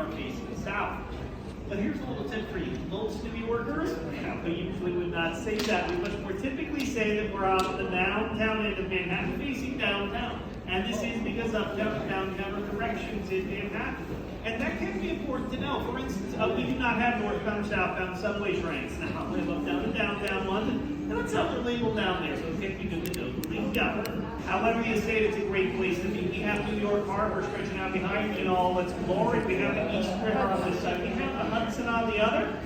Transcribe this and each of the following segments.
are facing south. But here's a little tip for you. Most New Yorkers, we usually would not say that. We much more typically say that we're on the downtown end of Manhattan facing downtown. And this is because uptown and downtown are directions in Manhattan. And that can be important to know. For instance, we do not have northbound or southbound subway trains. Now, we have uptown and downtown London, and that's how they're labeled down there, so it can be good to know who they go. However you say it, it's a great place to be. We have New York Harbor stretching out behind me in all its glory. We have the East River on this side. We have the Hudson on the other.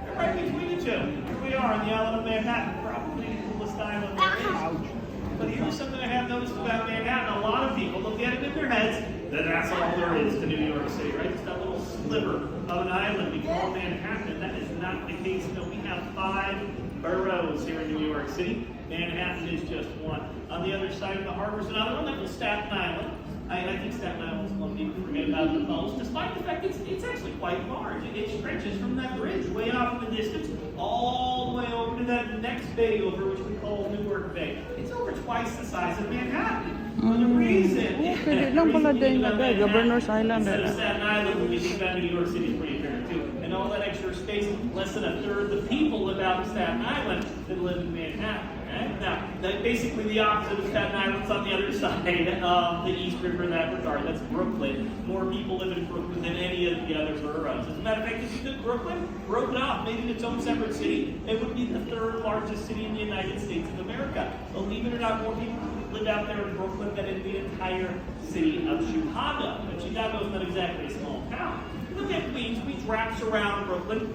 They're right between the two. Here we are on the island of Manhattan, probably the coolest island there is. But here's something I have noticed about Manhattan. A lot of people, they'll get it in their heads that that's all there is to New York City, right? It's that little sliver of an island we call Manhattan, and that is not the case. No, we have 5 boroughs here in New York City. Manhattan is just one. On the other side of the harbor is another one, that was Staten Island. I think Staten Island is one people forget about the most, despite the fact it's actually quite large. It stretches from that bridge way off in the distance all the way over to that next bay over, which we call Newark Bay. It's over twice the size of Manhattan. For the reason, Pwede lang pala din na Governor's Island. instead of Staten Island, when we think about New York City, is pretty fair too. And all that extra space, less than a third the people live out in Staten Island that live in Manhattan. Right? Now, basically the opposite of Staten Island's on the other side of the East River in that regard. That's Brooklyn. More people live in Brooklyn than any of the other boroughs. As a matter of fact, if you took Brooklyn, broke it off, made it its own separate city, it would be the 3rd largest city in the United States of America. Believe it or not, more people live out there in Brooklyn than in the entire city of Chicago. And Chicago is not exactly a small town. Look at Queens. Queens wraps around Brooklyn.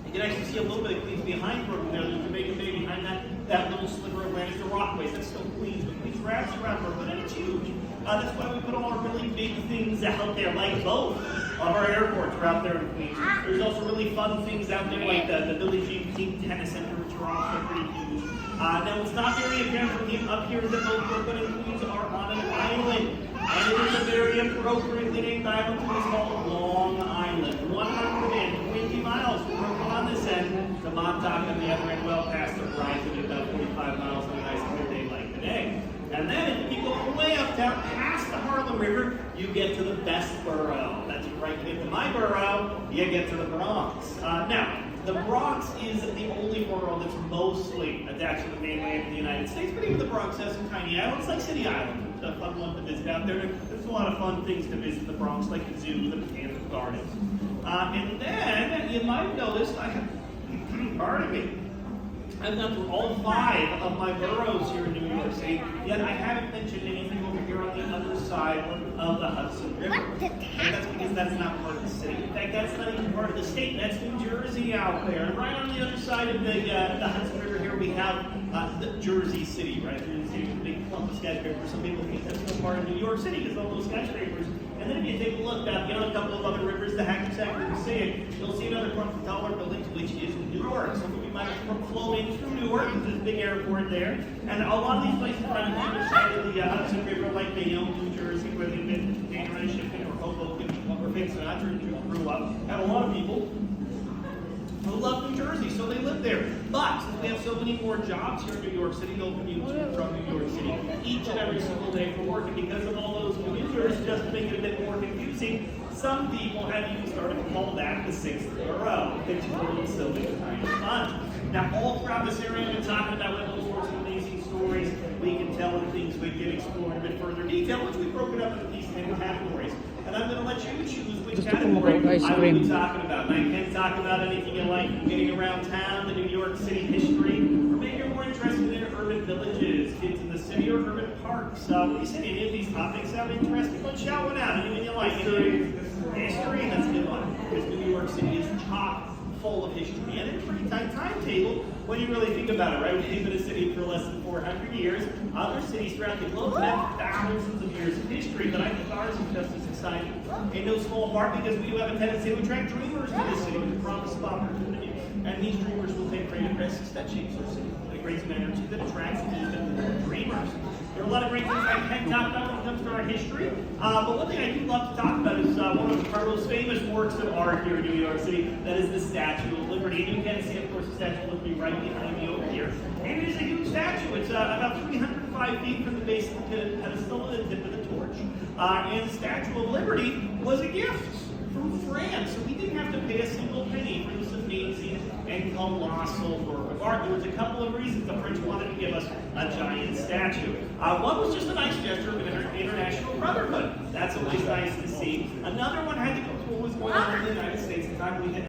You can actually see a little bit of Queens behind Brooklyn there. There's Jamaica Bay behind that little sliver of land is the Rockaways. That's still Queens, but Queens wraps around Brooklyn, and it's huge. That's why we put all our really big things out there, like both of our airports are out there in Queens. There's also really fun things out there, like the Billie Jean King Tennis Center, which are also pretty huge. Now, what's not very apparent from up here is that both Brooklyn and Queens are on an island. And it is a very appropriately named island to be called Long Island. 120 miles from Brooklyn on this end to Montauk on the other end, well past the horizon, at about 45 miles on a nice clear day like today. And then if you go all the way uptown past the Harlem River, you get to the best borough. That's right, you get to my borough, you get to the Bronx. Now, the Bronx is the only borough that's mostly attached to the mainland of the United States, but even the Bronx has some tiny islands, like City Island. It's a fun one to visit out there. There's a lot of fun things to visit the Bronx, like the zoo, the Botanical Gardens. And then, you might have noticed, I have, pardon me, I've gone through all 5 of my boroughs here in New York City, yet I haven't mentioned anything over here on the other side of the Hudson River. And that's because that's not part of the city. In fact, that's not even part of the state. That's New Jersey out there. And right on the other side of the Hudson River here, we have the Jersey City, right? Jersey City is a big clump of skyscrapers. Some people think that's no part of New York City because of all those skyscrapers. And then if you take a look down, a couple of other rivers, the Hackensack River, you'll see another clump of taller buildings, which is Newark. Some of you might have flown through Newark. There's a big airport there. And a lot of these places are on the other side of the Hudson River, like Bayonne, New Jersey, where they've been Dana Shipping or Hoboken, where Frank Sinatra grew up. And a lot of people who love New Jersey, so they live there. But since we have so many more jobs here in New York City, they'll commute to and from New York City each and every single day for work. And because of all those commuters, just to make it a bit more confusing, some people have even started to call that the 6th borough, which is a little silly and kind of fun. Now, all throughout this area, I've been talking about all sorts of amazing stories we can tell and things we can explore in a bit further detail, which we've broken up into these 10 categories. And I'm going to let you choose which category I will be talking about. And I can talk about anything you like, getting around town, the New York City history, or maybe you're more interested in urban villages, kids in the city, or urban parks. What do you say? Any of these topics sound interesting? Let's shout one out. Anything you like? History, that's a good one. Because New York City is chock full of history, and it's a pretty tight timetable when you really think about it, right? We've been a city for less than 400 years. Other cities throughout the globe have thousands of years of history, but I think ours is just as exciting. In no small part because we do have a tendency to attract dreamers to this city with the promise of opportunity. And these dreamers will take great risks that shapes our city. And it creates an energy that attracts even more dreamers. There are a lot of great things I can talk about when it comes to our history. But one thing I do love to talk about is one of our most famous works of art here in New York City. That is the Statue of Liberty. And you can see, of course, the Statue of Liberty right behind me over here. And it is a huge statue. It's about 305 feet from the base of the pedestal to the tip of the torch. And the Statue of Liberty was a gift from France. So we didn't have to pay a single penny for this amazing and colossal work of art. There was a couple of reasons the French wanted to give us a giant statue. One was just a nice gesture of international brotherhood. That's always nice to see. Another one had to do with what was going on in the United States at the time. We had